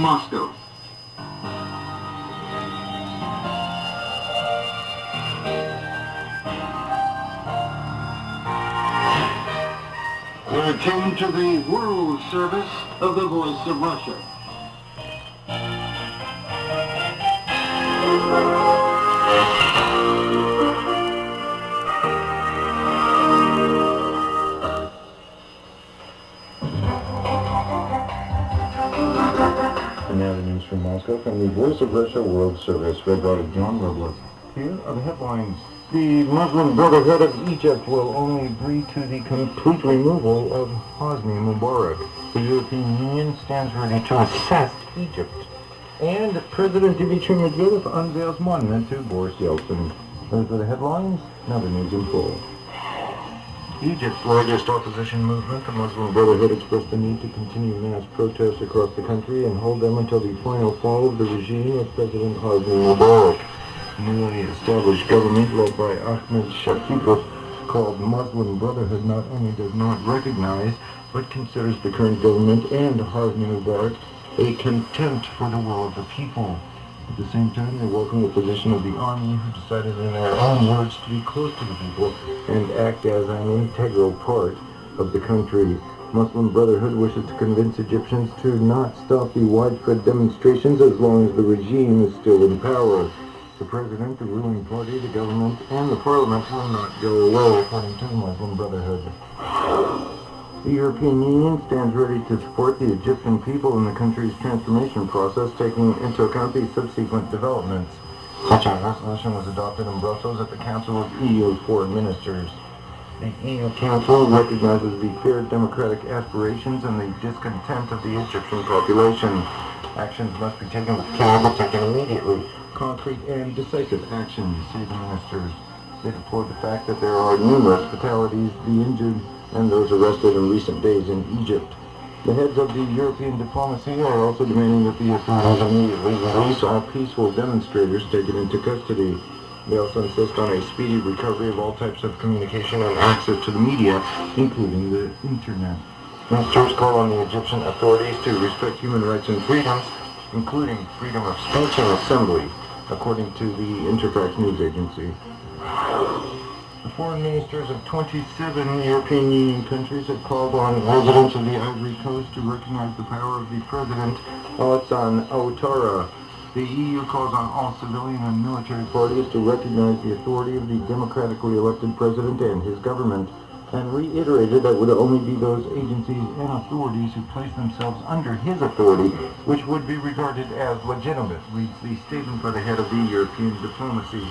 Moscow. We came to the World Service of the Voice of Russia. And now the news from Moscow from the Voice of Russia World Service, read by John Robles. Here are the headlines. The Muslim Brotherhood of Egypt will only agree to the complete removal of Hosni Mubarak. The European Union stands ready to assess Egypt. And President Dmitry Medvedev unveils monument to Boris Yeltsin. Those are the headlines. Now the news in full. Egypt's largest opposition movement, the Muslim Brotherhood, expressed the need to continue mass protests across the country and hold them until the final fall of the regime of President Hosni Mubarak. The newly established government, led by Ahmed Shafikov, called Muslim Brotherhood, not only does not recognize, but considers the current government and Hosni Mubarak a contempt for the will of the people. At the same time, they welcome the position of the army, who decided in their own words to be close to the people and act as an integral part of the country. Muslim Brotherhood wishes to convince Egyptians to not stop the widespread demonstrations as long as the regime is still in power. The president, the ruling party, the government, and the parliament will not go away, according to the Muslim Brotherhood. The European Union stands ready to support the Egyptian people in the country's transformation process, taking into account the subsequent developments. Such a resolution was adopted in Brussels at the Council of EU Foreign Ministers. The EU Council recognizes the fair democratic aspirations and the discontent of the Egyptian population. Actions must be taken with care, but taken immediately. Concrete and decisive actions, say the ministers. They deplored the fact that there are numerous fatalities, the injured, and those arrested in recent days in Egypt. The heads of the European diplomacy are also demanding that the authorities immediately release all peaceful demonstrators taken into custody. They also insist on a speedy recovery of all types of communication and access to the media, including the internet. Ministers call on the Egyptian authorities to respect human rights and freedoms, including freedom of speech and assembly, according to the Interfax news agency. The foreign ministers of 27 European Union countries have called on residents of the Ivory Coast to recognize the power of the president, Alassane Ouattara. The EU calls on all civilian and military parties to recognize the authority of the democratically elected president and his government, and reiterated that it would only be those agencies and authorities who place themselves under his authority which would be regarded as legitimate, reads the statement by the head of the European diplomacy.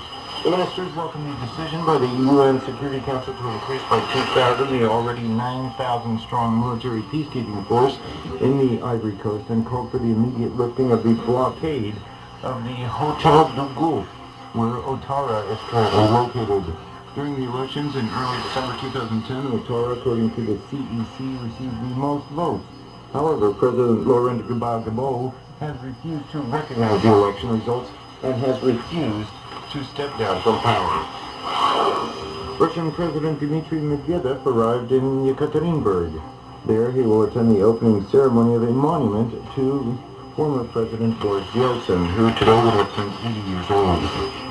The ministers welcome the decision by the UN Security Council to increase by 2,000 the already 9,000-strong military peacekeeping force in the Ivory Coast and called for the immediate lifting of the blockade of the Hotel du Gulf, where Ouattara is currently located. During the elections in early December 2010, Ouattara, according to the CEC, received the most votes. However, President Laurent Gbagbo has refused to recognize the election results and has refused to step down from power. Russian President Dmitry Medvedev arrived in Yekaterinburg. There he will attend the opening ceremony of a monument to former President Boris Yeltsin, who today would have turned 80 years old.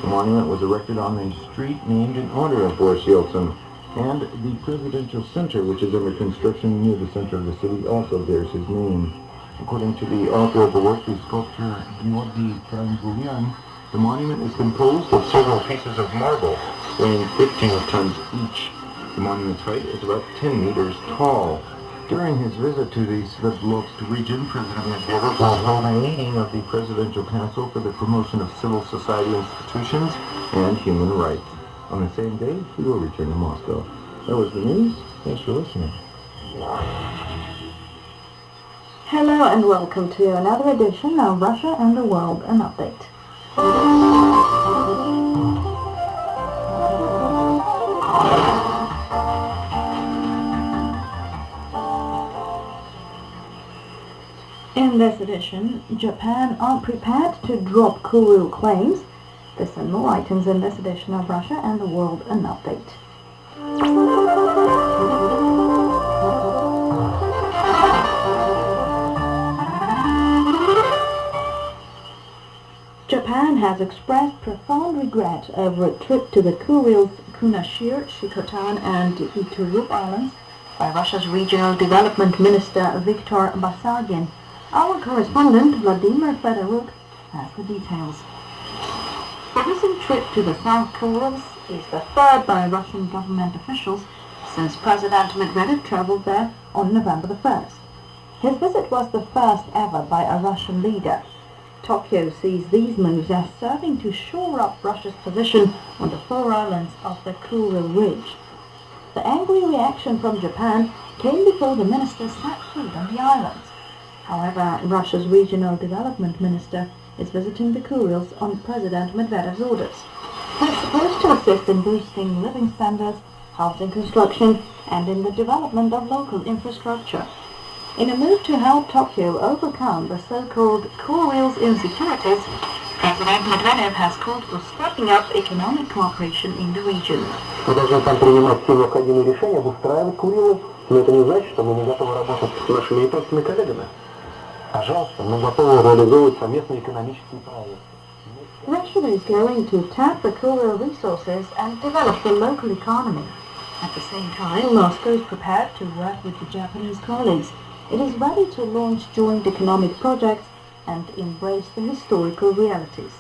The monument was erected on a street named in honor of Boris Yeltsin, and the Presidential Center, which is under construction near the center of the city, also bears his name. According to the author of the work, the sculptor Georgy Trangulian, the monument is composed of several pieces of marble, weighing 15 tons each. The monument's height is about 10 meters tall. During his visit to the Sverdlovsk region, President Medvedev will hold a meeting of the Presidential Council for the Promotion of Civil Society Institutions and Human Rights. On the same day, he will return to Moscow. That was the news. Thanks for listening. Hello and welcome to another edition of Russia and the World, an update. In this edition, Japan aren't prepared to drop Kourou claims. This and more items in this edition of Russia and the World, an update. Japan has expressed profound regret over a trip to the Kurils, Kunashir, Shikotan and Iturup Islands by Russia's Regional Development Minister Viktor Basargin. Our correspondent Vladimir Fedoruk has the details. The recent trip to the South Kurils is the third by Russian government officials since President Medvedev traveled there on November the 1st. His visit was the first ever by a Russian leader. Tokyo sees these moves as serving to shore up Russia's position on the 4 islands of the Kuril Ridge. The angry reaction from Japan came before the minister set foot on the islands. However, Russia's Regional Development Minister is visiting the Kurils on President Medvedev's orders. It's supposed to assist in boosting living standards, housing construction, and in the development of local infrastructure. In a move to help Tokyo overcome the so-called Kurils insecurities, President Medvedev has called for stepping up economic cooperation in the region. Мы должны там принимать все необходимые решения, обустраивать Курилы, но это не значит, что мы не готовы работать с нашими японскими коллегами. Пожалуйста, мы готовы реализовывать совместные экономические проекты. Russia is going to tap the Kuril resources and develop the local economy. At the same time, Moscow is prepared to work with the Japanese colleagues. It is ready to launch joint economic projects and embrace the historical realities.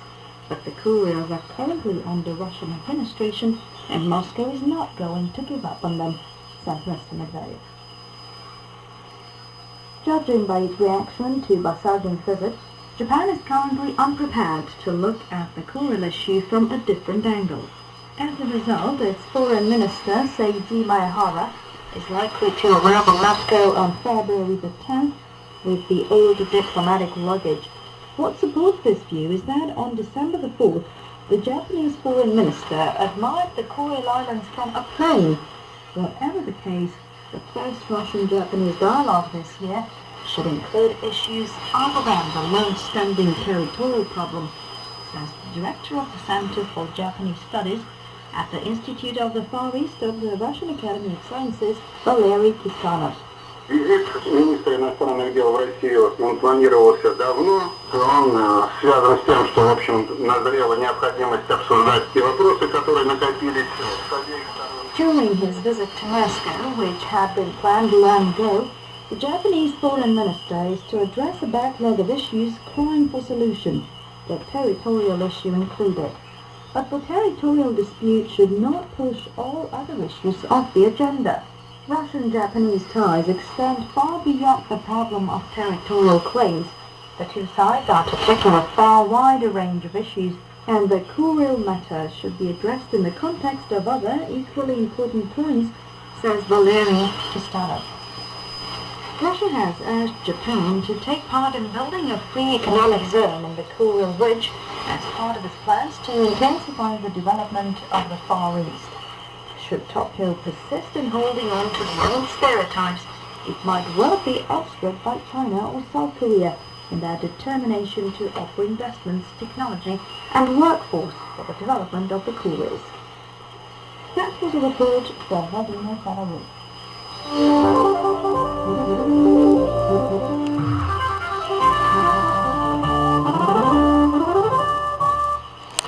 But the Kurils are currently under Russian administration and Moscow is not going to give up on them, said Mr. Medvedev. Judging by its reaction to Basargin's visit, Japan is currently unprepared to look at the Kuril issue from a different angle. As a result, its foreign minister, Seiji Maehara, is likely to arrive in Moscow on February the 10th with the old diplomatic luggage. What supports this view is that on December the 4th, the Japanese foreign minister admired the Kuril Islands from a plane. Whatever the case, the first Russian-Japanese dialogue this year should include issues other than the long-standing territorial problem, says the director of the Center for Japanese Studies at the Institute of the Far East of the Russian Academy of Sciences, Valery Kiskanov. Визит министра иностранных дел в Россию, он планировался давно. Он связан с тем, что, в общем, назрела необходимость обсуждать те вопросы, которые накопились с обеих сторон. During his visit to Moscow, which had been planned long ago, the Japanese foreign minister is to address a backlog of issues crying for solution, the territorial issue included. But the territorial dispute should not push all other issues off the agenda. Russian-Japanese ties extend far beyond the problem of territorial claims. The two sides are to tackle a far wider range of issues, and the Kuril matter should be addressed in the context of other equally important points, says Valery Kiskanov. Russia has urged Japan to take part in building a free economic zone in the Kuril Ridge as part of its plans to intensify the development of the Far East. Should Tokyo persist in holding on to the old stereotypes, it might well be outstripped by China or South Korea in their determination to offer investments, technology and workforce for the development of the Kurils. That was a report from Vladimir Fedoruk.